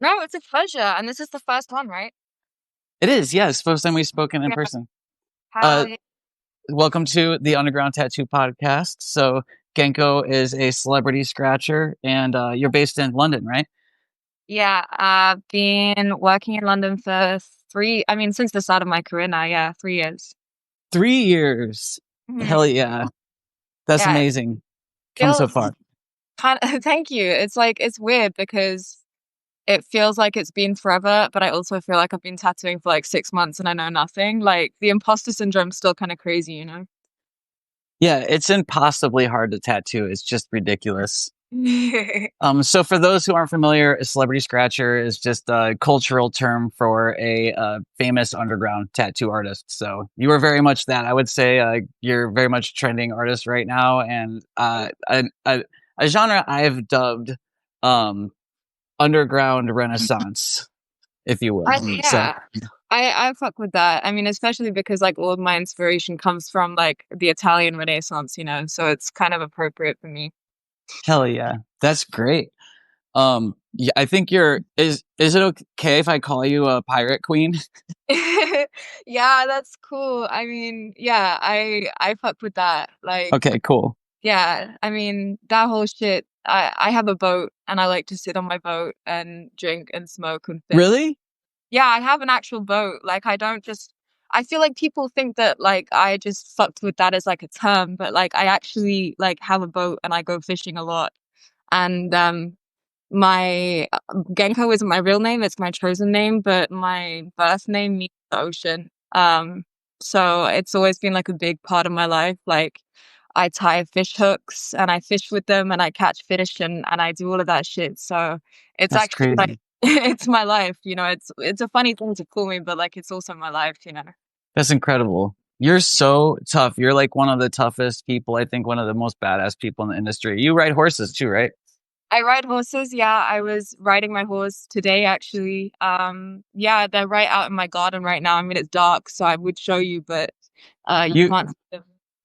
No, it's a pleasure. And this is the first one, right? It is, yes. First time we've spoken in Yeah. person. Hell Uh, yeah. Welcome to the Underground Tattoo Podcast. So, Genko is a celebrity scratcher, and you're based in London, right? Yeah, I've been working in London for since the start of my career now, yeah, 3 years. 3 years. Hell Mhm. yeah. That's Yeah, it amazing. Come so feels far. kind of, thank you. It's like, it's weird because it feels like it's been forever, but I also feel like I've been tattooing for like 6 months and I know nothing. Like the imposter syndrome's still kind of crazy, you know? Yeah, it's impossibly hard to tattoo. It's just ridiculous. So for those who aren't familiar, a celebrity scratcher is just a cultural term for a famous underground tattoo artist. So you are very much that. I would say you're very much a trending artist right now, and a genre I've dubbed um, underground renaissance, if you will. So Yeah. I fuck with that. I mean, especially because like all of my inspiration comes from like the Italian Renaissance, you know, so it's kind of appropriate for me. hell yeah, that's great. Yeah, I think is it okay if I call you a pirate queen? Yeah, that's cool. I mean, yeah, I fuck with that. Like, Okay, cool. yeah, I mean, that whole shit. I have a boat and I like to sit on my boat and drink and smoke and fish. Really? Yeah, I have an actual boat. Like, I don't just. I feel like people think that like I just fucked with that as like a term, but like I actually like have a boat and I go fishing a lot. And my Genko isn't my real name, it's my chosen name, but my birth name means the ocean. So it's always been like a big part of my life. Like I tie fish hooks and I fish with them and I catch fish and I do all of that shit. So it's That's actually like crazy. it's my life, you know, it's a funny thing to call me, but like it's also my life, you know. That's incredible. You're so tough. You're like one of the toughest people. I think one of the most badass people in the industry. You ride horses too, right? I ride horses. Yeah, I was riding my horse today actually. Yeah, they're right out in my garden right now. I mean, it's dark, so I would show you, but you You, can't see them.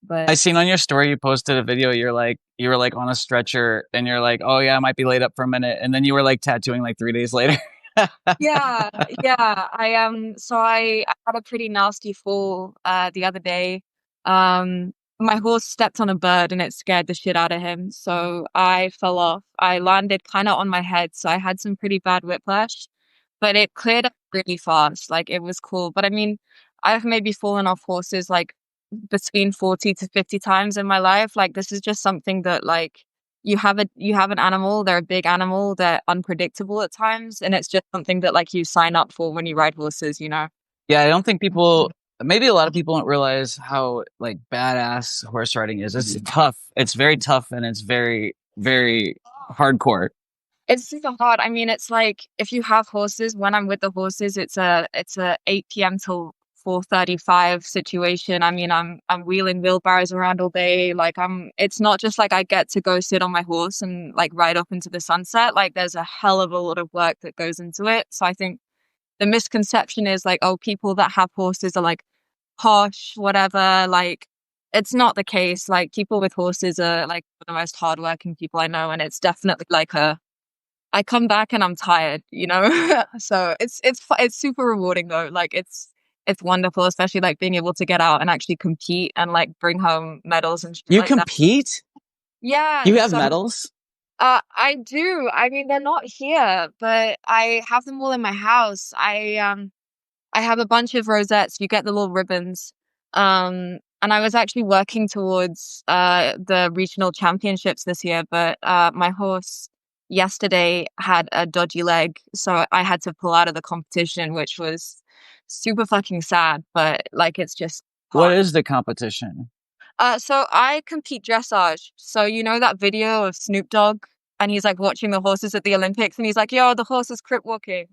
I But seen on your story you posted a video. You were like on a stretcher, and you're like, oh yeah, I might be laid up for a minute, and then you were like tattooing like 3 days later. yeah, yeah. So I had a pretty nasty fall the other day. My horse stepped on a bird and it scared the shit out of him. So I fell off. I landed kind of on my head, so I had some pretty bad whiplash, but it cleared up really fast. Like it was cool. But I mean, I've maybe fallen off horses like between 40 to 50 times in my life. Like this is just something that like you have an animal, they're a big animal, they're unpredictable at times, and it's just something that like you sign up for when you ride horses, you know? Yeah, I don't think maybe a lot of people don't realize how like badass horse riding is. It's tough. It's very tough, and it's very, very hardcore. It's super hard. I mean, it's like if you have horses, when I'm with the horses, it's a 8 p.m. till 4:35 situation. I mean, I'm wheeling wheelbarrows around all day. Like it's not just like I get to go sit on my horse and like ride up into the sunset. Like there's a hell of a lot of work that goes into it. So I think the misconception is like, oh, people that have horses are like posh, whatever. Like it's not the case. Like people with horses are like the most hardworking people I know, and it's definitely like a I come back and I'm tired, you know? So it's super rewarding though. Like it's wonderful, especially like being able to get out and actually compete and like bring home medals and shit You like that. compete? Yeah, You have so medals? I do. I mean, they're not here, but I have them all in my house. I have a bunch of rosettes. You get the little ribbons. And I was actually working towards the regional championships this year, but my horse yesterday had a dodgy leg, so I had to pull out of the competition, which was super fucking sad, but like it's just What part. is the competition? So I compete dressage. So you know that video of Snoop Dogg and he's like watching the horses at the Olympics and he's like, "Yo, the horse is crip walking."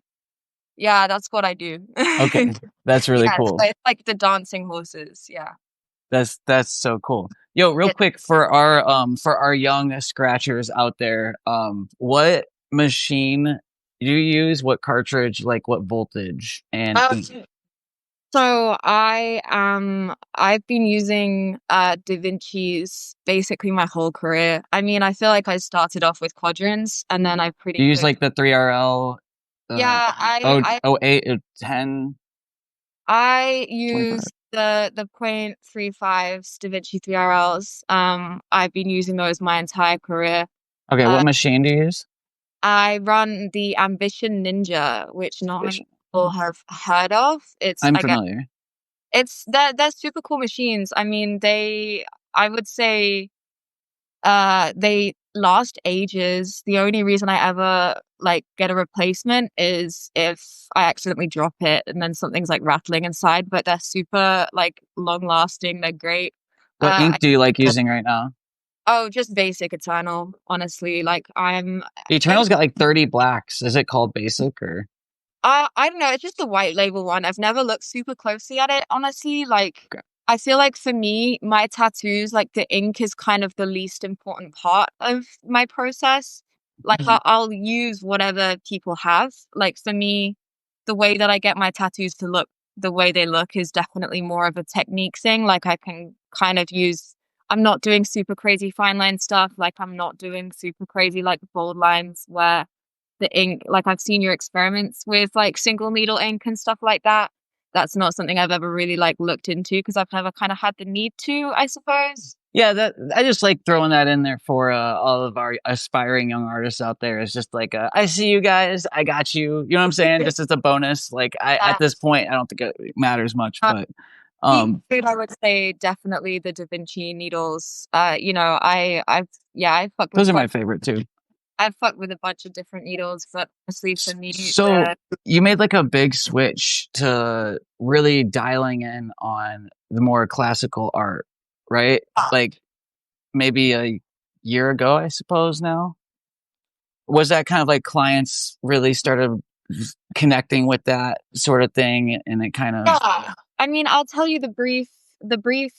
Yeah, that's what I do. Okay, that's really Yeah, so cool. it's like the dancing horses. Yeah. That's so cool. Yo, real It, quick for our young scratchers out there, what machine do you use? What cartridge? Like what voltage and uh, ink? so I've been using Da Vinci's basically my whole career. I mean, I feel like I started off with quadrants and then I Do pretty you use quick. like the 3RL Yeah, Oh, 8, 10, I 25. use the .35 Da Vinci 3RLs. I've been using those my entire career. Okay, what Uh, machine do you use? I run the Ambition Ninja, which not many people have heard of. It's I'm I guess familiar. they're super cool machines. I mean, I would say they last ages. The only reason I ever like get a replacement is if I accidentally drop it and then something's like rattling inside, but they're super like long lasting. They're great. What Uh, ink do you like using right now? oh, just basic Eternal, honestly. Like The in Eternal's got like 30 blacks. Is it called basic or? I don't know, it's just the white label one. I've never looked super closely at it, honestly. Like, I feel like for me, my tattoos, like the ink is kind of the least important part of my process. Like, I'll use whatever people have. Like, for me, the way that I get my tattoos to look the way they look is definitely more of a technique thing. Like, I can kind of I'm not doing super crazy fine line stuff. Like, I'm not doing super crazy, like, bold lines where the ink, like I've seen your experiments with like single needle ink and stuff like that. That's not something I've ever really like looked into because I've never kind of had the need to, I suppose. Yeah, that I just like throwing that in there for all of our aspiring young artists out there. It's just like I see you guys, I got you. You know what I'm saying? Just as a bonus. Like I Uh, at this point, I don't think it matters much, uh, but Food, I would say definitely the Da Vinci needles. I've fucked with those are my favorite too. I've fucked with a bunch of different needles, but honestly for me, So you made like a big switch to really dialing in on the more classical art, right? Like maybe a year ago, I suppose now. Was that kind of like clients really started connecting with that sort of thing and it kind of yeah. I mean, I'll tell you the brief,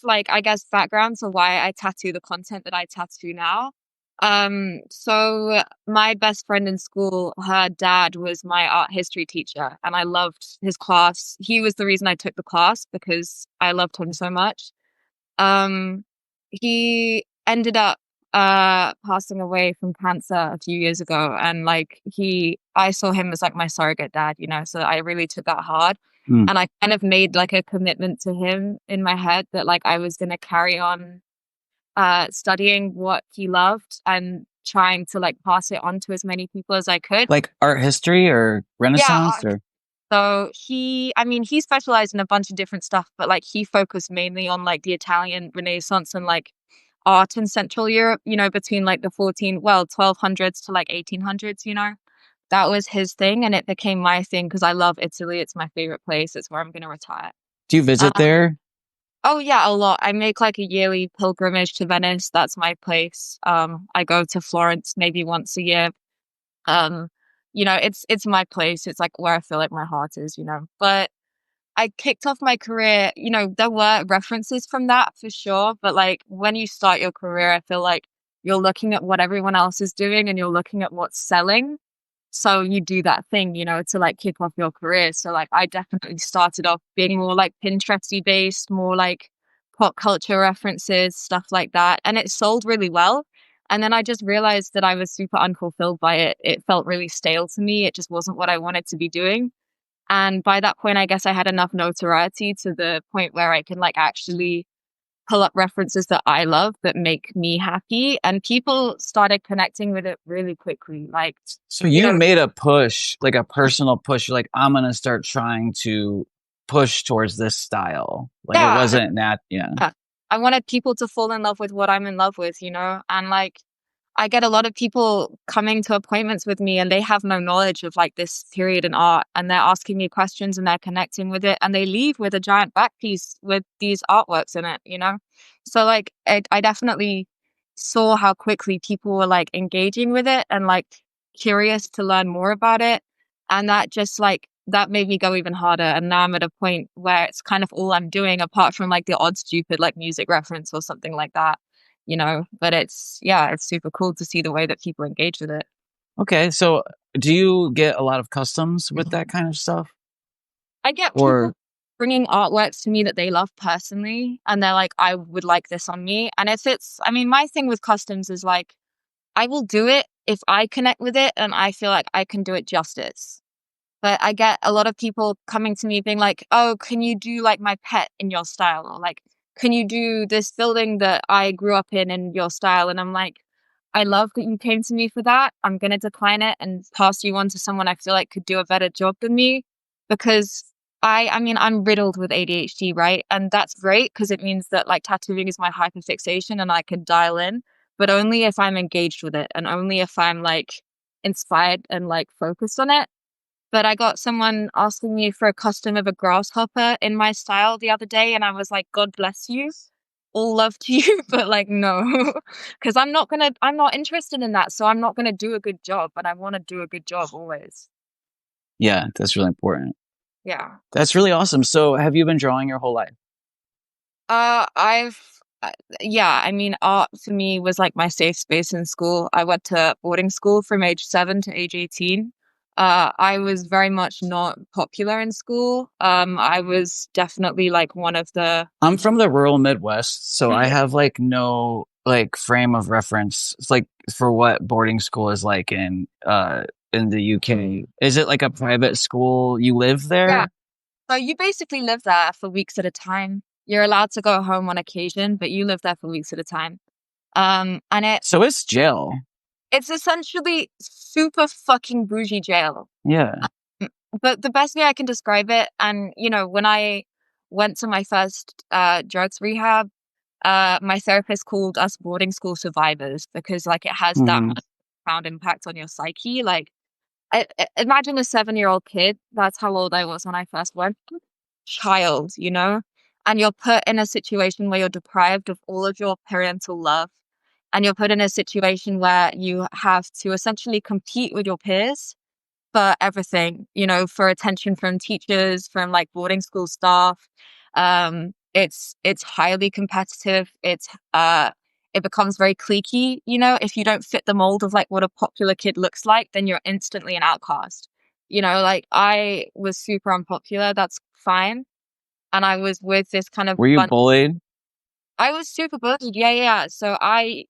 like, I guess, background to why I tattoo the content that I tattoo now. So my best friend in school, her dad was my art history teacher, and I loved his class. He was the reason I took the class because I loved him so much. Um, he ended up passing away from cancer a few years ago, and like I saw him as like my surrogate dad, so I really took that hard. Hmm. And I kind of made like a commitment to him in my head that like I was going to carry on studying what he loved and trying to like pass it on to as many people as I could. like art history or Yeah. Renaissance or So he specialized in a bunch of different stuff, but like he focused mainly on like the Italian Renaissance and like art in Central Europe, between like the 1200s to like 1800s. That was his thing, and it became my thing because I love Italy. It's my favorite place. It's where I'm going to retire. do you visit Um, there? oh yeah, a lot. I make like a yearly pilgrimage to Venice. That's my place. I go to Florence maybe once a year. Um, it's my place. It's like where I feel like my heart is. But I kicked off my career, there were references from that for sure. But like when you start your career, I feel like you're looking at what everyone else is doing and you're looking at what's selling. So you do that thing, to like kick off your career. So like I definitely started off being more like Pinteresty based, more like pop culture references, stuff like that. And it sold really well. And then I just realized that I was super unfulfilled by it. It felt really stale to me. It just wasn't what I wanted to be doing. And by that point, I guess I had enough notoriety to the point where I can like actually pull up references that I love that make me happy. And people started connecting with it really quickly. Like, So you made a push, like a personal push. You're like, I'm gonna start trying to push towards this style. Like it yeah, wasn't that, yeah. I wanted people to fall in love with what I'm in love with. And like, I get a lot of people coming to appointments with me and they have no knowledge of like this period in art and they're asking me questions and they're connecting with it and they leave with a giant back piece with these artworks in it. So like I definitely saw how quickly people were like engaging with it and like curious to learn more about it. And that just like that made me go even harder. And now I'm at a point where it's kind of all I'm doing apart from like the odd stupid like music reference or something like that. But it's super cool to see the way that people engage with it. Okay, so do you get a lot of customs with that kind of stuff? I get people Or bringing artworks to me that they love personally, and they're like, I would like this on me. And my thing with customs is like, I will do it if I connect with it and I feel like I can do it justice. But I get a lot of people coming to me being like, oh, can you do like my pet in your style? Or like, can you do this building that I grew up in your style? And I'm like, I love that you came to me for that. I'm going to decline it and pass you on to someone I feel like could do a better job than me, because I mean, I'm riddled with ADHD, right? And that's great because it means that like tattooing is my hyperfixation and I can dial in, but only if I'm engaged with it and only if I'm like inspired and like focused on it. But I got someone asking me for a custom of a grasshopper in my style the other day, and I was like, God bless you. All love to you, but like, no, because I'm not interested in that. So I'm not gonna do a good job, but I want to do a good job always. Yeah, that's really important. Yeah. That's really awesome. So have you been drawing your whole life? I've, yeah, I mean, art for me was like my safe space in school. I went to boarding school from age 7 to age 18. I was very much not popular in school. I was definitely like one of the, I'm from the rural Midwest, so I have like no like frame of reference. It's like for what boarding school is like in the UK. Is it like a private school? You live yeah. there? So you basically live there for weeks at a time. You're allowed to go home on occasion, but you live there for weeks at a time. And So it's jail. it's essentially super fucking bougie jail. Yeah. Um, But the best way I can describe it, and you know, when I went to my first drugs rehab, my therapist called us boarding school survivors because like it has that Hmm. much profound impact on your psyche. Like, imagine a 7-year-old kid. That's how old I was when I first went. Child, you know, and you're put in a situation where you're deprived of all of your parental love, and you're put in a situation where you have to essentially compete with your peers for everything, you know, for attention from teachers, from like boarding school staff. It's highly competitive. It becomes very cliquey, you know, if you don't fit the mold of like what a popular kid looks like, then you're instantly an outcast. You know, like I was super unpopular, that's fine. And I was with this kind of Were you bunch. bullied? I was super bullied. Yeah, yeah. Yeah. So I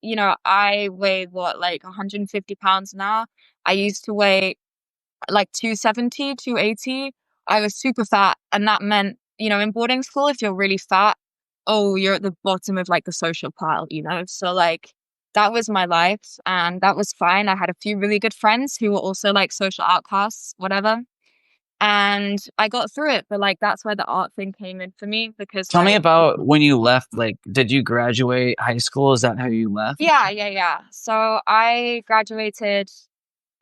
weighed what, like 150 pounds now. I used to weigh like 270, 280. I was super fat. And that meant, you know, in boarding school, if you're really fat, oh, you're at the bottom of like the social pile, you know? So like that was my life and that was fine. I had a few really good friends who were also like social outcasts, whatever. And I got through it. But like that's where the art thing came in for me because Tell me like, about when you left. Like, did you graduate high school? Is that how you left? yeah, yeah, yeah. So I graduated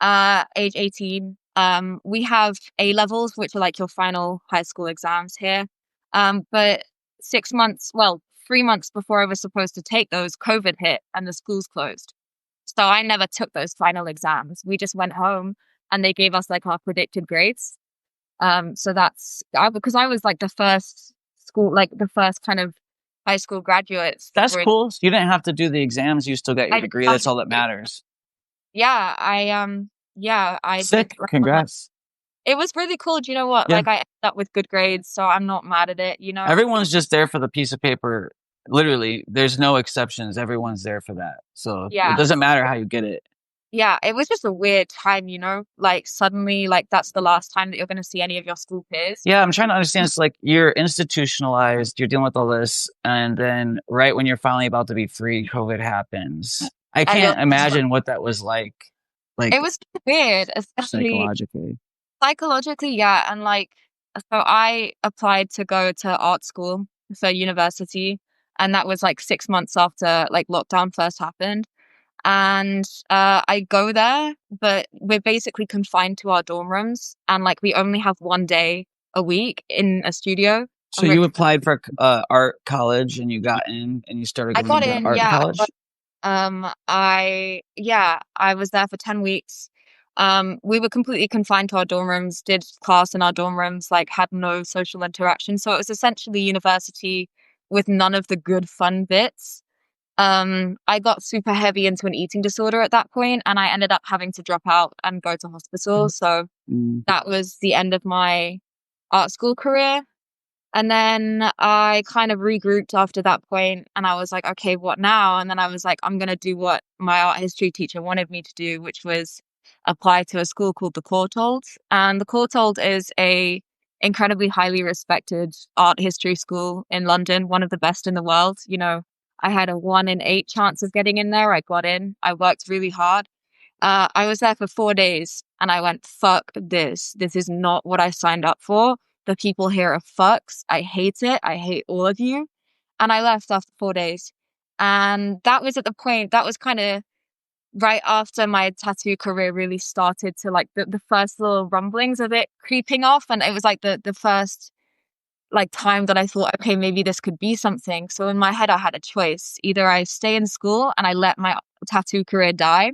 age 18. We have A levels, which are like your final high school exams here. But 6 months, well, 3 months before I was supposed to take those, COVID hit and the schools closed. So I never took those final exams. We just went home and they gave us like our predicted grades. So because I was like the first school, like the first kind of high school graduates that That's were, cool. You didn't have to do the exams. You still got your I, degree. That's all that matters. yeah, I did. Sick. Congrats. It was really cool. Do you know what? Yeah. Like I ended up with good grades, so I'm not mad at it, you know? Everyone's just there for the piece of paper. Literally, there's no exceptions. Everyone's there for that. So it Yeah. doesn't matter how you get it. Yeah, it was just a weird time, you know? Like suddenly, like that's the last time that you're gonna see any of your school peers. Yeah, I'm trying to understand. It's like you're institutionalized, you're dealing with all this, and then right when you're finally about to be free, COVID happens. I And you're can't imagine what that was like it was weird, especially psychologically. psychologically, yeah. And like so I applied to go to art school for university, and that was like 6 months after like lockdown first happened. And I go there, but we're basically confined to our dorm rooms, and like we only have one day a week in a studio. So And we're you applied for art college and you got in and you started I going got to in, art yeah. college? I was there for 10 weeks. We were completely confined to our dorm rooms, did class in our dorm rooms, like had no social interaction. So it was essentially university with none of the good fun bits. I got super heavy into an eating disorder at that point, and I ended up having to drop out and go to hospital. So Mm. that was the end of my art school career. And then I kind of regrouped after that point, and I was like, okay, what now? And then I was like, I'm going to do what my art history teacher wanted me to do, which was apply to a school called the Courtauld. And the Courtauld is a incredibly highly respected art history school in London, one of the best in the world. You know, I had a 1 in 8 chance of getting in there. I got in. I worked really hard. I was there for 4 days and I went, fuck this. This is not what I signed up for. The people here are fucks. I hate it. I hate all of you. And I left after 4 days. And that was at the point, that was kind of right after my tattoo career really started to like the first little rumblings of it creeping off. And it was like the first like time that I thought, okay, maybe this could be something. So in my head, I had a choice. Either I stay in school and I let my tattoo career die,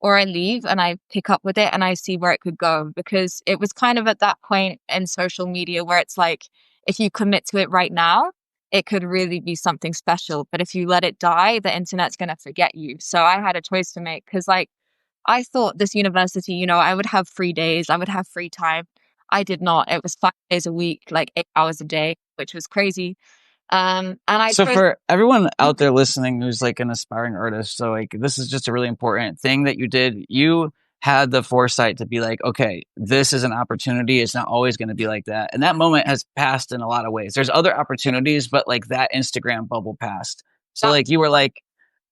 or I leave and I pick up with it and I see where it could go. Because it was kind of at that point in social media where it's like, if you commit to it right now, it could really be something special. But if you let it die, the internet's going to forget you. So I had a choice to make because, like, I thought this university, you know, I would have free days, I would have free time. I did not. It was 5 days a week, like 8 hours a day, which was crazy. And I So chose. for everyone out there listening who's like an aspiring artist, so like this is just a really important thing that you did. You had the foresight to be like, okay, this is an opportunity. It's not always going to be like that. And that moment has passed in a lot of ways. There's other opportunities, but like that Instagram bubble passed. So That, like you were like,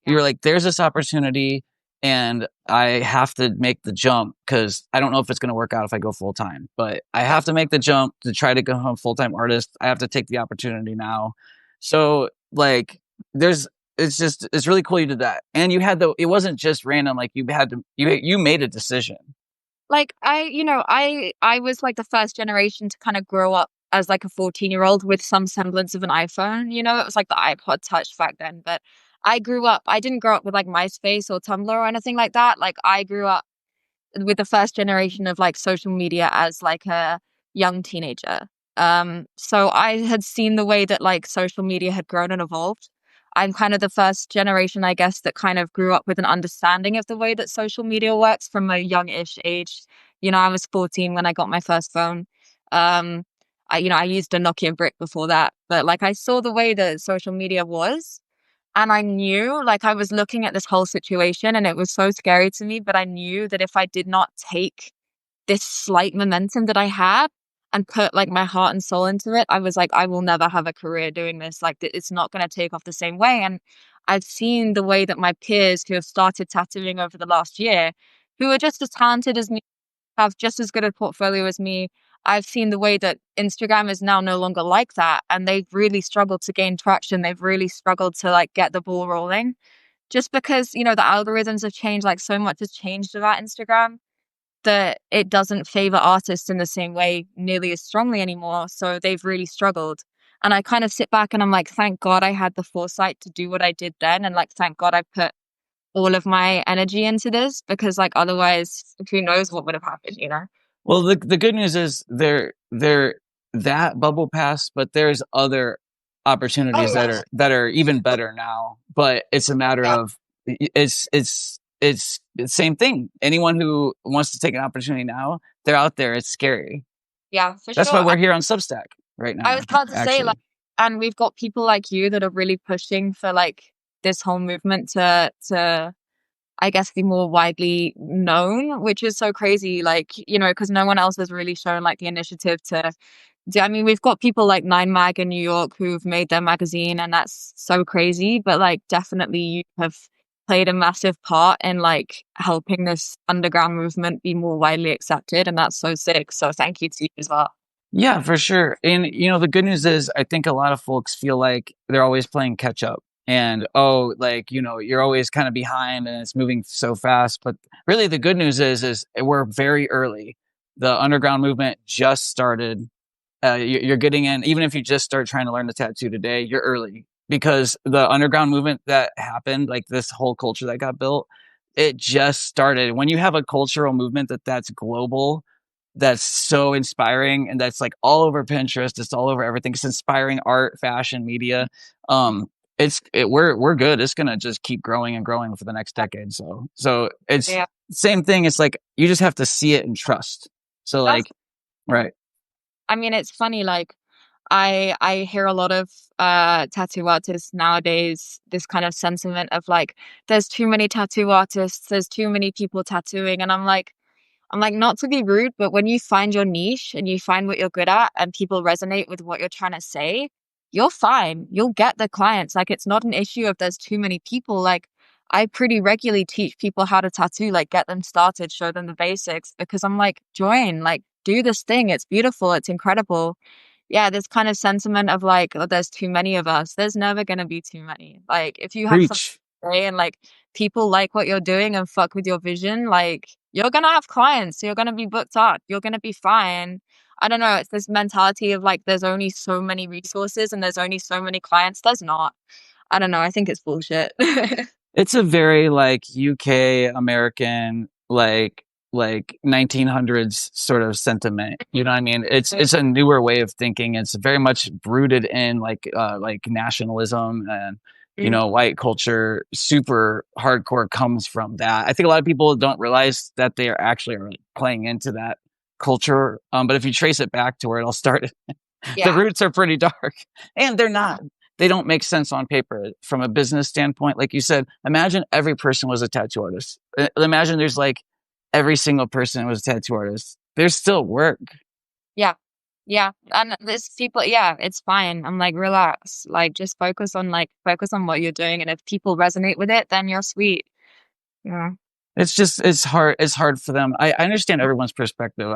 yeah. there's this opportunity and I have to make the jump because I don't know if it's going to work out if I go full time, but I have to make the jump to try to go home full time artist. I have to take the opportunity now. So like there's, it's really cool you did that. And you had it wasn't just random. Like you made a decision. Like I was like the first generation to kind of grow up as like a 14-year-old with some semblance of an iPhone. You know, it was like the iPod Touch back then. But I didn't grow up with like MySpace or Tumblr or anything like that. Like I grew up with the first generation of like social media as like a young teenager. So I had seen the way that like social media had grown and evolved. I'm kind of the first generation, I guess, that kind of grew up with an understanding of the way that social media works from a youngish age. You know, I was 14 when I got my first phone. Um, I used a Nokia brick before that, but like I saw the way that social media was, and I knew, like, I was looking at this whole situation and it was so scary to me, but I knew that if I did not take this slight momentum that I had and put like my heart and soul into it, I was like, I will never have a career doing this. Like, it's not going to take off the same way. And I've seen the way that my peers who have started tattooing over the last year, who are just as talented as me, have just as good a portfolio as me. I've seen the way that Instagram is now no longer like that. And they've really struggled to gain traction. They've really struggled to like get the ball rolling just because, you know, the algorithms have changed, like so much has changed about Instagram that it doesn't favor artists in the same way nearly as strongly anymore. So they've really struggled. And I kind of sit back and I'm like, thank God I had the foresight to do what I did then. And like, thank God I put all of my energy into this because like otherwise who knows what would have happened, you know? Well, the good news is there that bubble passed, but there's other Oh opportunities yeah. that are even better now. But it's a matter Yeah. of it's the same thing. Anyone who wants to take an opportunity now, they're out there. It's scary. Yeah, for That's sure. why we're here on Substack right I was now. about to say, like, Actually, and we've got people like you that are really pushing for like this whole movement to I guess be more widely known, which is so crazy. Like, you know, because no one else has really shown like the initiative to do. I mean, we've got people like Nine Mag in New York who've made their magazine, and that's so crazy. But like, definitely you have played a massive part in like helping this underground movement be more widely accepted, and that's so sick. So thank you to you as well. yeah, for sure. And you know, the good news is I think a lot of folks feel like they're always playing catch up. And oh, like, you know, you're always kind of behind and it's moving so fast. But really the good news is we're very early. The underground movement just started. You're getting in, even if you just start trying to learn the tattoo today, you're early because the underground movement that happened, like this whole culture that got built, it just started. When you have a cultural movement that's global, that's so inspiring and that's like all over Pinterest, it's all over everything. It's inspiring art, fashion, media. Um, we're good. It's gonna just keep growing and growing for the next decade. So it's Yeah, same thing. It's like you just have to see it and trust. So that's. like, right. I mean, it's funny. Like, I hear a lot of tattoo artists nowadays, this kind of sentiment of like, there's too many tattoo artists, there's too many people tattooing, and I'm like, not to be rude, but when you find your niche and you find what you're good at and people resonate with what you're trying to say, you're fine. You'll get the clients. Like, it's not an issue if there's too many people. Like, I pretty regularly teach people how to tattoo, like, get them started, show them the basics, because I'm like, join, like, do this thing. It's beautiful. It's incredible. Yeah, this kind of sentiment of like, oh, there's too many of us. There's never going to be too many. Like, if you have something Preach. to say and like people like what you're doing and fuck with your vision, like, you're gonna have clients. You're gonna be booked up. You're gonna be fine. I don't know. It's this mentality of like, there's only so many resources and there's only so many clients. There's not. I don't know. I think it's bullshit. It's a very like UK American like 1900s sort of sentiment. You know what I mean? It's a newer way of thinking. It's very much rooted in like nationalism and you Mm, know white culture. Super hardcore comes from that. I think a lot of people don't realize that they are actually are playing into that culture. But if you trace it back to where it all started, the yeah. roots are pretty dark, and they're not. They don't make sense on paper from a business standpoint. Like you said, imagine every person was a tattoo artist. Imagine there's like every single person was a tattoo artist. There's still work. Yeah. Yeah. And there's people, yeah, it's fine. I'm like, relax. Like, just focus on what you're doing. And if people resonate with it, then you're sweet. Yeah. It's just it's hard. It's hard for them. I understand everyone's perspective.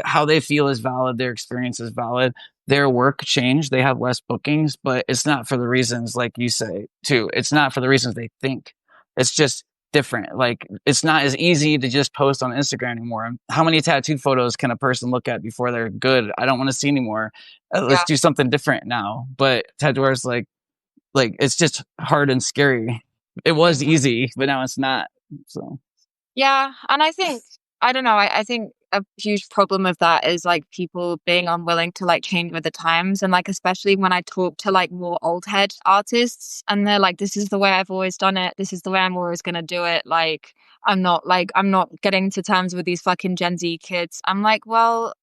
How they feel is valid. Their experience is valid. Their work changed. They have less bookings, but it's not for the reasons like you say too. It's not for the reasons they think. It's just different. Like it's not as easy to just post on Instagram anymore. How many tattoo photos can a person look at before they're good? I don't want to see anymore. Let's Yeah. do something different now. But tattooers like it's just hard and scary. It Yeah. was easy, but now it's not. So Yeah, and I think I don't know, I think a huge problem of that is like people being unwilling to like change with the times and like especially when I talk to like more old head artists and they're like, this is the way I've always done it, this is the way I'm always gonna do it. I'm not getting to terms with these fucking Gen Z kids. I'm like, well,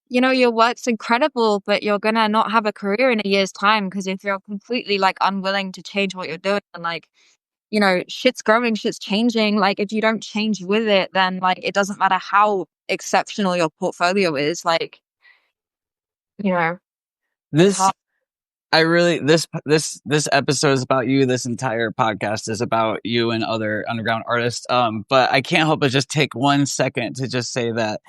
you know, your work's incredible, but you're gonna not have a career in a year's time because if you're completely like unwilling to change what you're doing and like you know, shit's growing, shit's changing. Like, if you don't change with it, then like it doesn't matter how exceptional your portfolio is. Like, you know, it's this hard. I really this episode is about you. This entire podcast is about you and other underground artists. But I can't help but just take 1 second to just say that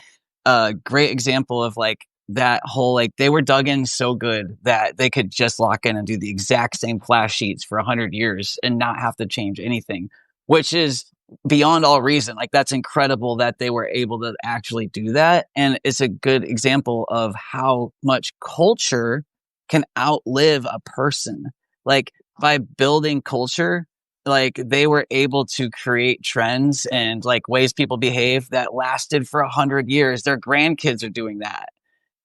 a great example of like that whole like they were dug in so good that they could just lock in and do the exact same flash sheets for 100 years and not have to change anything, which is beyond all reason. Like that's incredible that they were able to actually do that, and it's a good example of how much culture can outlive a person. Like by building culture, like they were able to create trends and like ways people behave that lasted for 100 years. Their grandkids are doing that.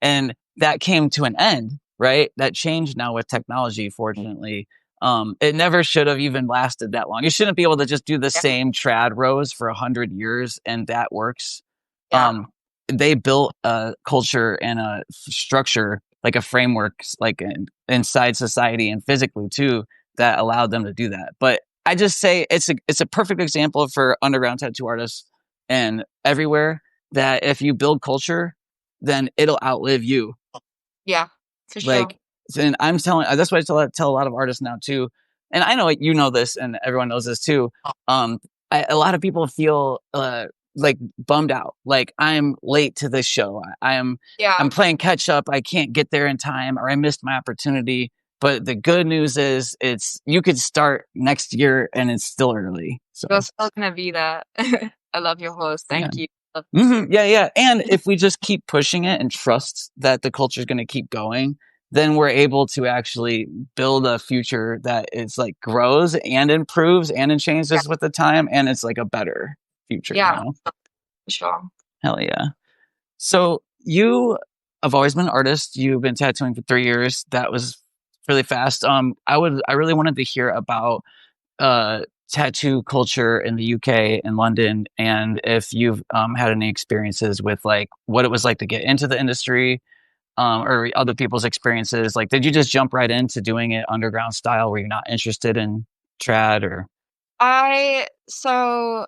And that came to an end, right? That changed now with technology, fortunately. It never should have even lasted that long. You shouldn't be able to just do the Yeah. same trad rows for 100 years and that works. Yeah. Um, they built a culture and a structure, like a framework, like inside society and physically too, that allowed them to do that. But I just say it's a perfect example for underground tattoo artists and everywhere that if you build culture, then it'll outlive you. Yeah, for sure. Like, and I'm telling that's what I tell a lot of artists now too. And I know you know this, and everyone knows this too. Um, a lot of people feel like bummed out. Like I'm late to this show. I'm Yeah. playing catch up. I can't get there in time, or I missed my opportunity. But the good news is, it's you could start next year, and it's still early. So You're still gonna be that. I love your host. yeah. Thank you. Yeah, yeah. And if we just keep pushing it and trust that the culture is going to keep going, then we're able to actually build a future that is like grows and improves and it Yeah. changes with the time. And it's like a better future, you Yeah, know? for sure. Hell yeah. So you have always been an artist. You've been tattooing for 3 years. That was really fast. I really wanted to hear about uh, tattoo culture in the UK and London, and if you've had any experiences with like what it was like to get into the industry, or other people's experiences? Like, did you just jump right into doing it underground style? Were you not interested in trad or? So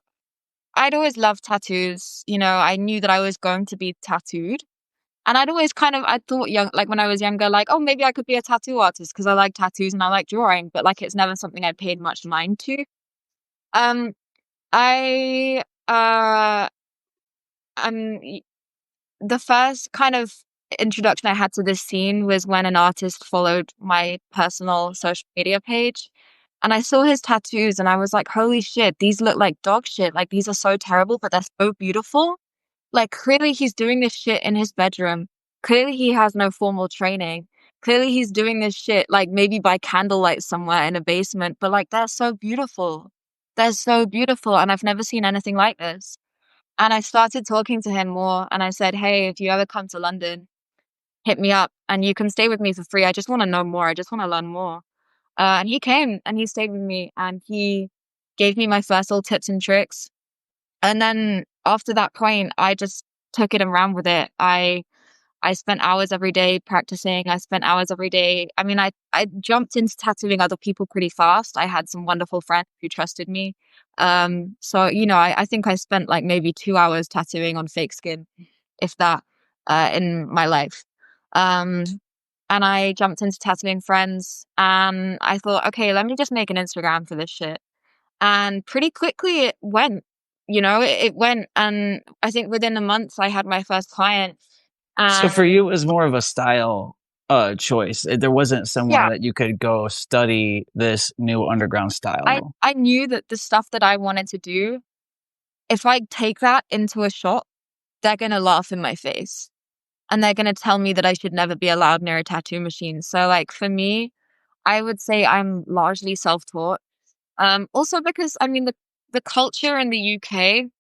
I'd always loved tattoos. I knew that I was going to be tattooed. And I'd always I thought like when I was younger, like, oh, maybe I could be a tattoo artist because I like tattoos and I like drawing, but like it's never something I paid much mind to. Um, I, um, the first kind of introduction I had to this scene was when an artist followed my personal social media page. And I saw his tattoos and I was like, holy shit, these look like dog shit. Like, these are so terrible, but they're so beautiful. Like, clearly he's doing this shit in his bedroom. Clearly he has no formal training. Clearly he's doing this shit, like, maybe by candlelight somewhere in a basement. But, like, they're so beautiful. They're so beautiful. And I've never seen anything like this. And I started talking to him more. And I said, hey, if you ever come to London, hit me up and you can stay with me for free. I just want to know more. I just want to learn more. And he came and he stayed with me and he gave me my first little tips and tricks. And then after that point, I just took it and ran with it. I spent hours every day practicing. I spent hours every day. I mean, I jumped into tattooing other people pretty fast. I had some wonderful friends who trusted me. So, I think I spent like maybe 2 hours tattooing on fake skin, if that, in my life. Um, and I jumped into tattooing friends and I thought, okay, let me just make an Instagram for this shit. And pretty quickly it went, it went. And I think within a month I had my first client. So for And you, it was more of a style choice. There wasn't somewhere yeah, that you could go study this new underground I, style. I knew that the stuff that I wanted to do, if I take that into a shop, they're going to laugh in my face and they're going to tell me that I should never be allowed near a tattoo machine. So like for me, I would say I'm largely self-taught. Also because I mean the culture in the UK,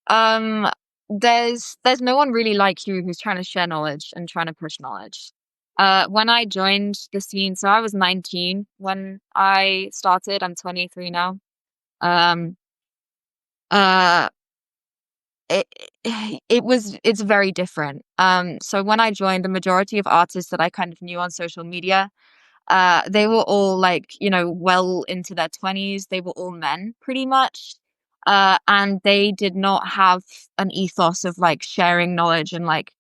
um, there's no one really like you who's trying to share knowledge and trying to push knowledge. When I joined the scene, so I was 19 when I started. I'm 23 now. Um, uh, it, it's very different. So when I joined, the majority of artists that I kind of knew on social media, they were all like, well into their 20s. They were all men pretty much. And they did not have an ethos of like sharing knowledge and like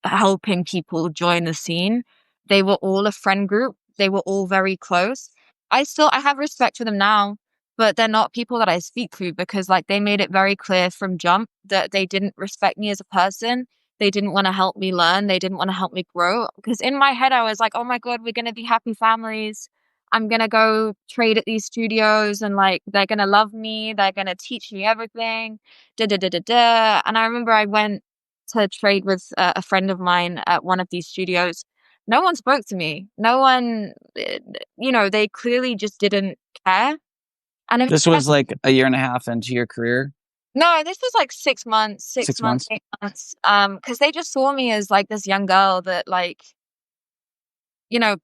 helping people join the scene. They were all a friend group. They were all very close. I have respect for them now, but they're not people that I speak to because like they made it very clear from jump that they didn't respect me as a person. They didn't want to help me learn. They didn't want to help me grow. Because in my head, I was like, oh my God, we're going to be happy families. I'm going to go trade at these studios and like they're going to love me. They're going to teach me everything. Da da da da da. And I remember I went to trade with a friend of mine at one of these studios. No one spoke to me. No one, they clearly just didn't care. And This was like a year and a half into your career, no, this was like 6 months, 6 months. 8 months. Because they just saw me as like this young girl that like,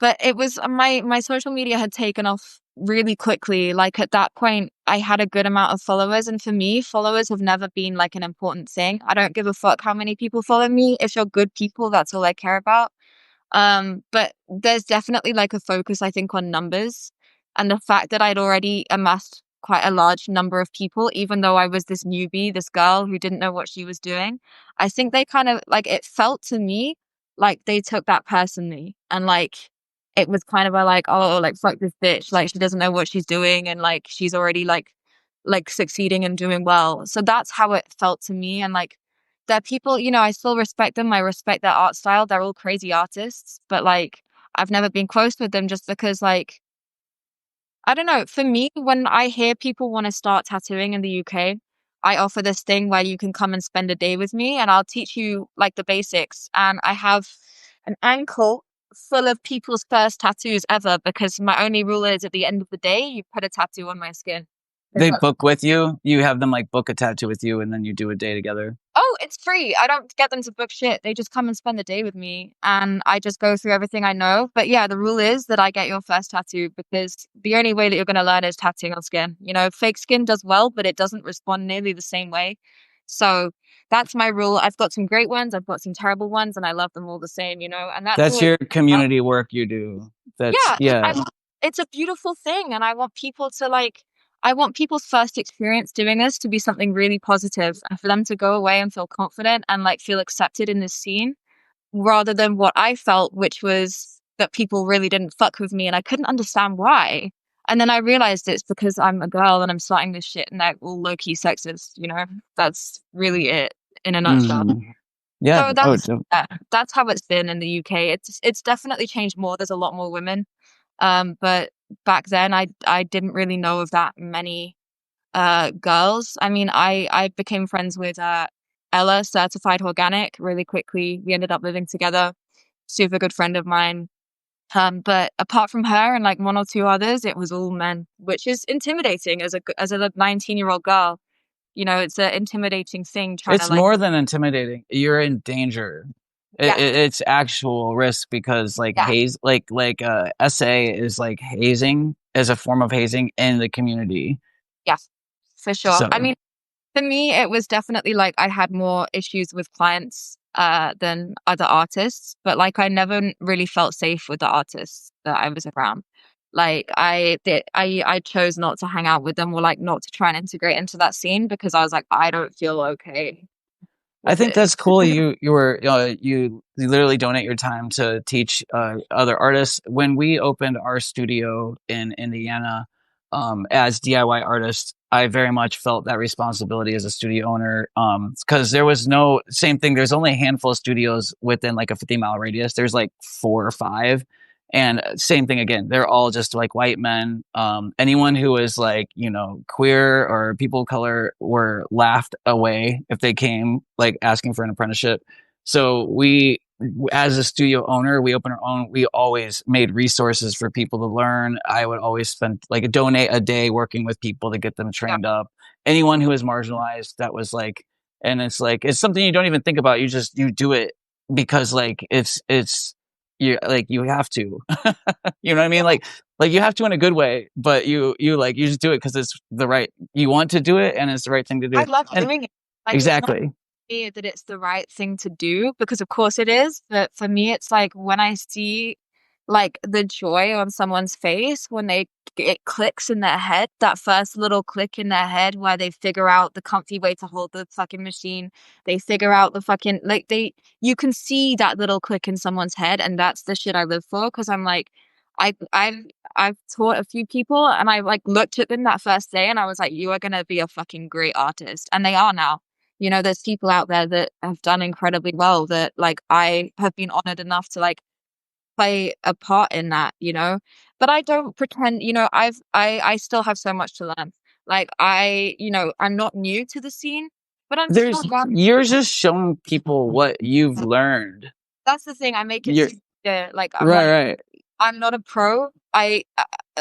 but it was my social media had taken off really quickly. Like at that point, I had a good amount of followers. And for me, followers have never been like an important thing. I don't give a fuck how many people follow me. If you're good people, that's all I care about. But there's definitely like a focus, I think, on numbers and the fact that I'd already amassed quite a large number of people, even though I was this newbie, this girl who didn't know what she was doing. I think they kind of like it felt to me like they took that personally and like it was kind of a like, oh, like fuck this bitch, like she doesn't know what she's doing and like she's already like succeeding and doing well. So that's how it felt to me. And like they're people, I still respect them. I respect their art style. They're all crazy artists, but like I've never been close with them just because like I don't know. For me, when I hear people want to start tattooing in the UK, I offer this thing where you can come and spend a day with me and I'll teach you like the basics. And I have an ankle full of people's first tattoos ever because my only rule is at the end of the day, you put a tattoo on my skin. They book with you. You have them like book a tattoo with you, and then you do a day together. Oh, it's free. I don't get them to book shit. They just come and spend the day with me and I just go through everything I know. But yeah, the rule is that I get your first tattoo because the only way that you're going to learn is tattooing on skin. Fake skin does well, but it doesn't respond nearly the same way. So that's my rule. I've got some great ones, I've got some terrible ones, and I love them all the same, you know, and that's That's always your community work you do. That's yeah, yeah. it's a beautiful thing, and I want people to like I want people's first experience doing this to be something really positive and for them to go away and feel confident and like feel accepted in this scene rather than what I felt, which was that people really didn't fuck with me and I couldn't understand why. And then I realized it's because I'm a girl and I'm starting this shit and they're all low key sexist, you know? That's really it in a nutshell. Yeah. So Oh, that's how it's been in the UK. It's definitely changed more. There's a lot more women. But back then I didn't really know of that many girls. I mean, I became friends with Ella, certified organic, really quickly. We ended up living together. Super good friend of mine. But apart from her and like one or two others, it was all men, which is intimidating as a 19-year-old girl. You know, it's an intimidating thing trying to it's like more than intimidating. You're in danger. yeah, It's actual risk because like yeah, SA is like hazing as a form of hazing in the community. yeah, for sure. So I mean, for me, it was definitely like I had more issues with clients than other artists, but like I never really felt safe with the artists that I was around. Like I chose not to hang out with them or like not to try and integrate into that scene because I was like, I don't feel okay I with think it. that's cool. You literally donate your time to teach other artists. When we opened our studio in Indiana, as DIY artists, I very much felt that responsibility as a studio owner. Because there was no same thing. There's only a handful of studios within like a 50-mile radius. There's like 4 or 5. And same thing again, they're all just like white men. Anyone who is like, queer or people of color were laughed away if they came like asking for an apprenticeship. So as a studio owner, we open our own, we always made resources for people to learn. I would always spend like donate a day working with people to get them Yeah, trained up. Anyone who is marginalized, that was like, and it's like, it's something you don't even think about. You do it because like, you have to, you know what I mean? yeah. Like you have to in a good way, but you just do it because it's the right, you want to do it and it's the right thing to I do. love And doing it. Like it's not exactly. me that it's the right thing to do because of course it is, but for me it's like when I see like the joy on someone's face when it clicks in their head, that first little click in their head where they figure out the comfy way to hold the fucking machine. They figure out the fucking like they you can see that little click in someone's head and that's the shit I live for because I'm like I've taught a few people and I like looked at them that first day and I was like, you are gonna be a fucking great artist. And they are now. You know, there's people out there that have done incredibly well that like I have been honored enough to like play a part in that, you know. But I don't pretend, you know, I still have so much to learn. Like I'm not new to the scene, but I'm still young. You're just showing people what you've learned. That's the thing. I make it You're super clear. Like right, right. I'm not a pro. A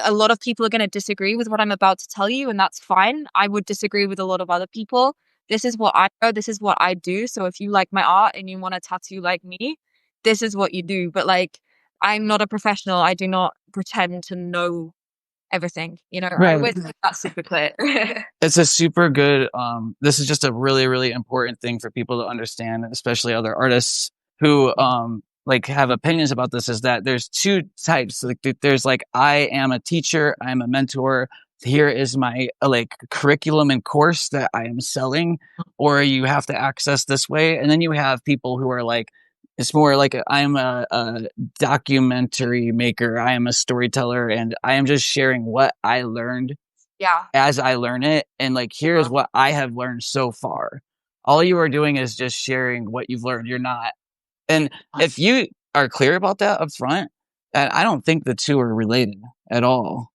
lot of people are going to disagree with what I'm about to tell you, and that's fine. I would disagree with a lot of other people. This is what I know. This is what I do. So if you like my art and you want a tattoo like me, this is what you do. But like, I'm not a professional. I do not pretend to know everything. You know, I Right. always make that super clear. It's a super good this is just a really really important thing for people to understand, especially other artists who like have opinions about this, is that there's two types. Like there's like, I am a teacher, I'm a mentor, here is my like curriculum and course that I am selling, or you have to access this way. And then you have people who are like, it's more like I'm a documentary maker, I am a storyteller, and I am just sharing what I learned Yeah. as I learn it. And like, here's what I have learned so far. All you are doing is just sharing what you've learned. You're not. And if you are clear about that up front, I don't think the two are related at all.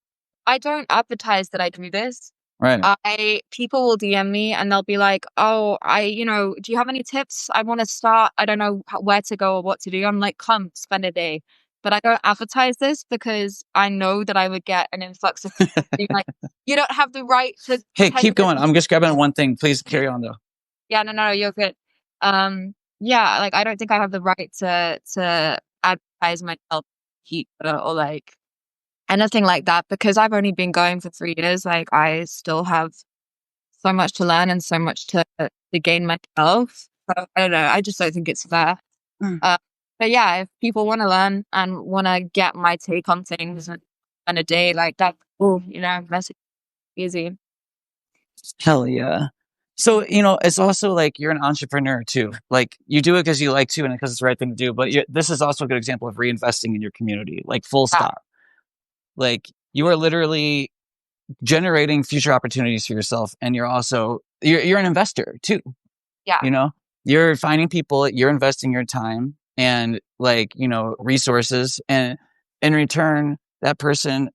I don't advertise that I do this. Right. I people will DM me and they'll be like, "Oh, do you have any tips? I want to start. I don't know where to go or what to do." I'm like, "Come, spend a day." But I don't advertise this because I know that I would get an influx of people being like, "You don't have the right to Hey, pretend keep to." going. I'm just grabbing one thing. Please carry on though. Yeah, no, no, you're good. Yeah, like I don't think I have the right to advertise myself heat or like anything like that because I've only been going for 3 years. Like I still have so much to learn and so much to gain myself. So I don't know. I just don't think it's fair. Mm. But yeah, if people want to learn and want to get my take on things and a day like that, cool, message easy. Hell yeah. So, it's also like you're an entrepreneur too. Like you do it because you like to and because it's the right thing to do. But this is also a good example of reinvesting in your community, like full Yeah, stop. Like you are literally generating future opportunities for yourself. And you're an investor too. yeah, You know, you're finding people, you're investing your time and like, resources. And in return, that person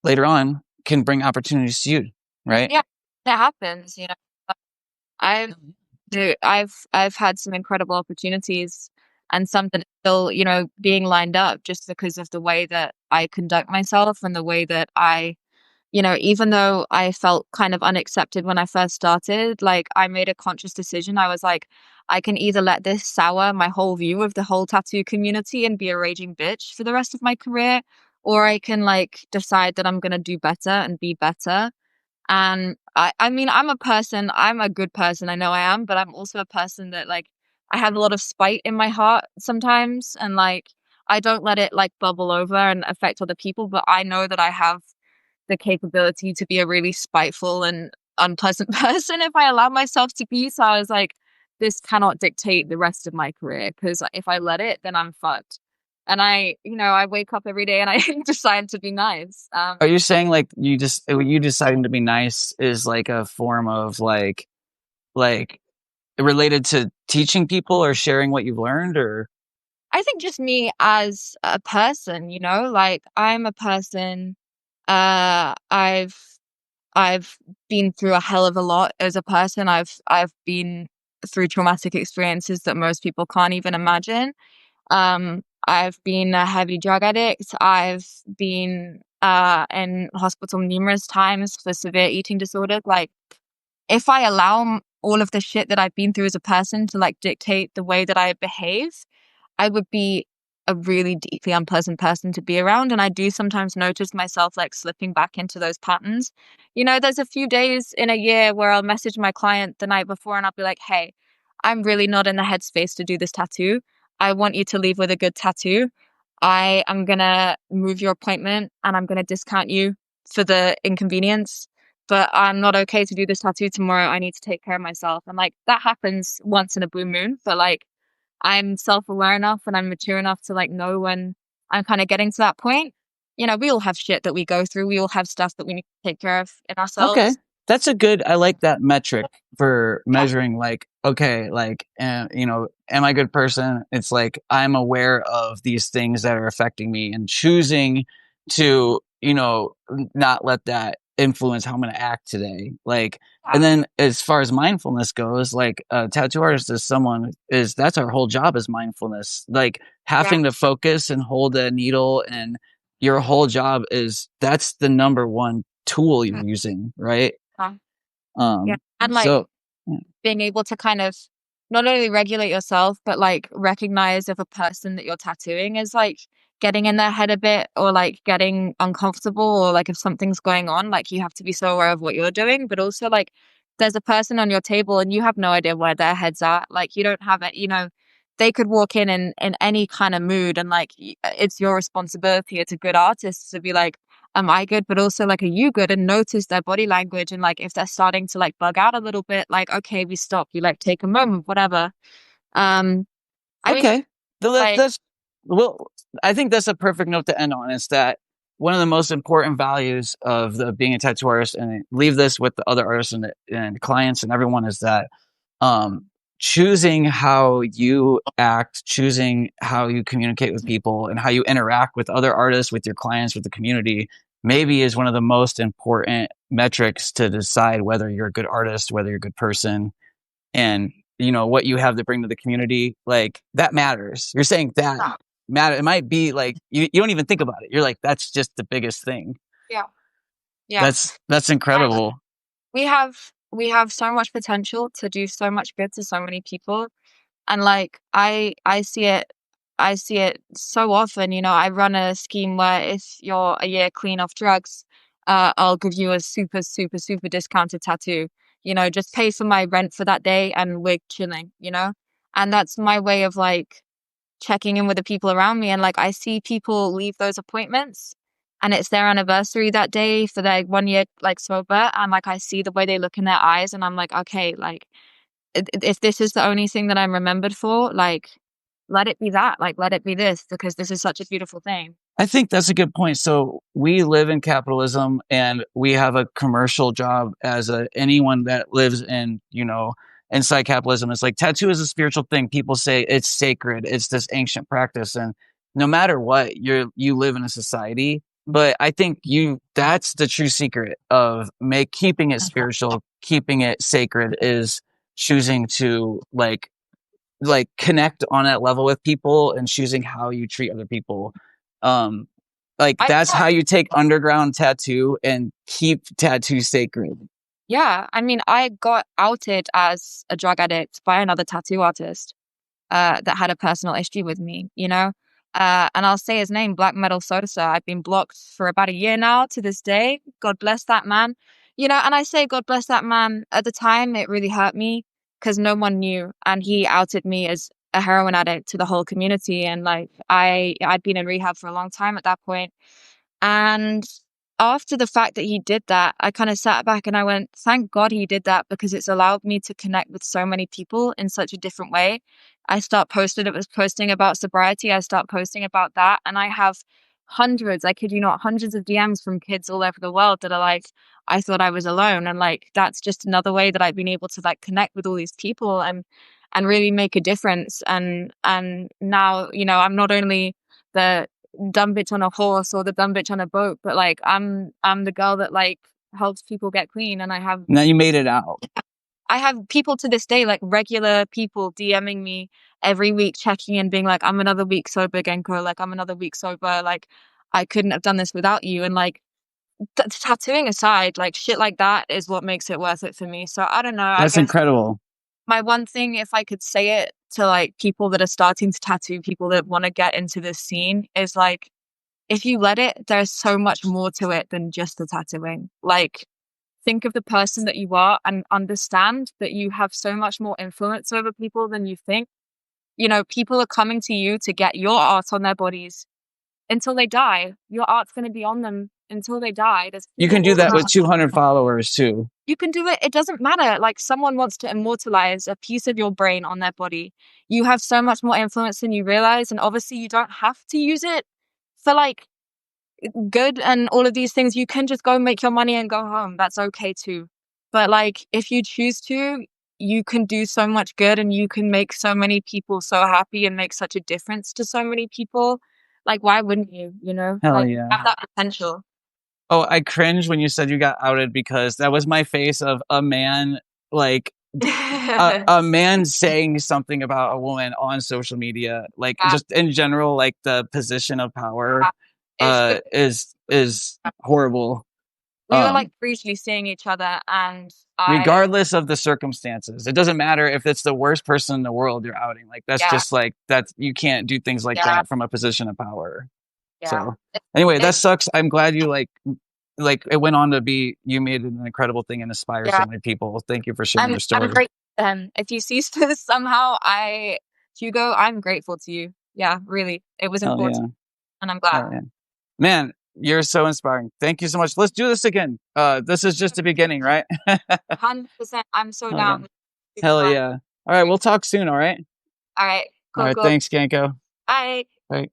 later on can bring opportunities to you. Right. yeah. That happens. I've I've had some incredible opportunities and some that are still, being lined up just because of the way that I conduct myself and the way that even though I felt kind of unaccepted when I first started, like I made a conscious decision. I was like, I can either let this sour my whole view of the whole tattoo community and be a raging bitch for the rest of my career, or I can like decide that I'm gonna do better and be better. And I mean, I'm a good person. I know I am, but I'm also a person that like, I have a lot of spite in my heart sometimes. And like, I don't let it like bubble over and affect other people, but I know that I have the capability to be a really spiteful and unpleasant person if I allow myself to be. So I was like, this cannot dictate the rest of my career because if I let it, then I'm fucked. And I wake up every day and I decide to be nice. Are you saying like you deciding to be nice is like a form of like related to teaching people or sharing what you've learned or I think just me as a person, like I'm a person, uh, I've I've been through a hell of a lot as a person. I've been through traumatic experiences that most people can't even imagine. I've been a heavy drug addict. I've been in hospital numerous times for severe eating disorders. Like, if I allow all of the shit that I've been through as a person to like dictate the way that I behave, I would be a really deeply unpleasant person to be around. And I do sometimes notice myself like slipping back into those patterns. There's a few days in a year where I'll message my client the night before and I'll be like, hey, I'm really not in the headspace to do this tattoo. I want you to leave with a good tattoo. I am going to move your appointment and I'm going to discount you for the inconvenience. But I'm not okay to do this tattoo tomorrow. I need to take care of myself. And like that happens once in a blue moon. But like I'm self-aware enough and I'm mature enough to like know when I'm kind of getting to that point. We all have shit that we go through. We all have stuff that we need to take care of in okay. ourselves. I like that metric for Yeah, measuring like, okay, like, am I a good person? It's like, I'm aware of these things that are affecting me and choosing to, not let that influence how I'm going to act today. Like, and yeah, then as far as mindfulness goes, like a tattoo artist that's our whole job is mindfulness. Like yeah, having to focus and hold a needle and your whole job that's the number one tool you're using, right? yeah. Yeah. And like So yeah. being able to kind of not only regulate yourself, but like recognize if a person that you're tattooing is like getting in their head a bit or like getting uncomfortable or like if something's going on, like you have to be so aware of what you're doing. But also like there's a person on your table and you have no idea where their head's at. Like you don't have it, they could walk in any kind of mood and like it's your responsibility as a good artist to be like, am I good? But also like, are you good? And notice their body language. And like, if they're starting to like bug out a little bit, like, okay, we stop, you like take a moment, whatever. Um, I mean, Okay. like, That's well, I think that's a perfect note to end on. Is that one of the most important values of being a tattoo artist, and leave this with the other artists and clients and everyone is that um, choosing how you act, choosing how you communicate with people, and how you interact with other artists, with your clients, with the community, maybe is one of the most important metrics to decide whether you're a good artist, whether you're a good person, and what you have to bring to the community. Like that matters. You're saying that matter. It might be like you don't even think about it. You're like, that's just the biggest thing. yeah, yeah. That's And incredible. we have so much potential to do so much good to so many people. And like, I see it so often, I run a scheme where if you're a year clean off drugs, I'll give you a super, super, super discounted tattoo. you know, just pay for my rent for that day and we're chilling, you know? And that's my way of like checking in with the people around me. And like, I see people leave those appointments and it's their anniversary that day for their 1 year like sober. And like, I see the way they look in their eyes and I'm like, okay, like, if this is the only thing that I'm remembered for, like, let it be that, like, let it be this, because this is such a beautiful thing. I think that's a good point. So we live in capitalism and we have a commercial job as anyone that lives in, inside capitalism. It's like tattoo is a spiritual thing. People say it's sacred. It's this ancient practice. And no matter what, you live in a society. But I think that's the true secret of keeping it spiritual, keeping it sacred is choosing to connect on that level with people and choosing how you treat other people. That's how you take underground tattoo and keep tattoo sacred. Yeah, I mean, I got outed as a drug addict by another tattoo artist that had a personal issue with me, you know? And I'll say his name, Black Metal Sosa. I've been blocked for about a year now to this day. God bless that man. You know, and I say God bless that man. At the time, it really hurt me because no one knew. And he outed me as a heroin addict to the whole community. And like, I'd been in rehab for a long time at that point. And after the fact that he did that, I kind of sat back and I went, thank God he did that because it's allowed me to connect with so many people in such a different way. It was posting about sobriety. I start posting about that. And I have hundreds, I kid you not, hundreds of DMs from kids all over the world that are like, I thought I was alone. And like, that's just another way that I've been able to like connect with all these people and really make a difference. And now, you know, I'm not only the dumb bitch on a horse or the dumb bitch on a boat, but like I'm the girl that like helps people get clean. And now you made it out. I have people to this day, like regular people DMing me every week, checking in, being like, I'm another week sober, Genko, like I'm another week sober, like I couldn't have done this without you. And like tattooing aside, like shit like that is what makes it worth it for me. So I don't know, I That's guess incredible. my one thing, if I could say it to like people that are starting to tattoo, people that want to get into this scene, is like, if you let it, there's so much more to it than just the tattooing. Like, think of the person that you are and understand that you have so much more influence over people than you think. You know, people are coming to you to get your art on their bodies until they die. Your art's going to be on them until they die. You can do that with 200 followers too. You can do it. It doesn't matter. Like someone wants to immortalize a piece of your brain on their body. You have so much more influence than you realize. And obviously you don't have to use it for like good and all of these things. You can just go make your money and go home. That's okay too. But like, if you choose to, you can do so much good and you can make so many people so happy and make such a difference to so many people. Like, why wouldn't you, you know? Hell like, yeah. have that potential. Oh, I cringed when you said you got outed because that was my face of a man, like a man saying something about a woman on social media, like just in general, like the position of power is horrible. We were like briefly seeing each other, and regardless of the circumstances, it doesn't matter if it's the worst person in the world you're outing. Like that's just like you can't do things like that from a position of power. So anyway, that sucks. I'm glad you like it went on to be, you made an incredible thing and inspire so many people. Thank you for sharing your story. I'm grateful. If you see this somehow, Hugo, I'm grateful to you. Yeah, really. It was important. And I'm glad. Man, you're so inspiring. Thank you so much. Let's do this again. This is just the beginning, right? 100%. I'm so down. Hell yeah. All right. We'll talk soon. All right. All right. Cool, all right. cool. Thanks, Genko. Bye. Bye.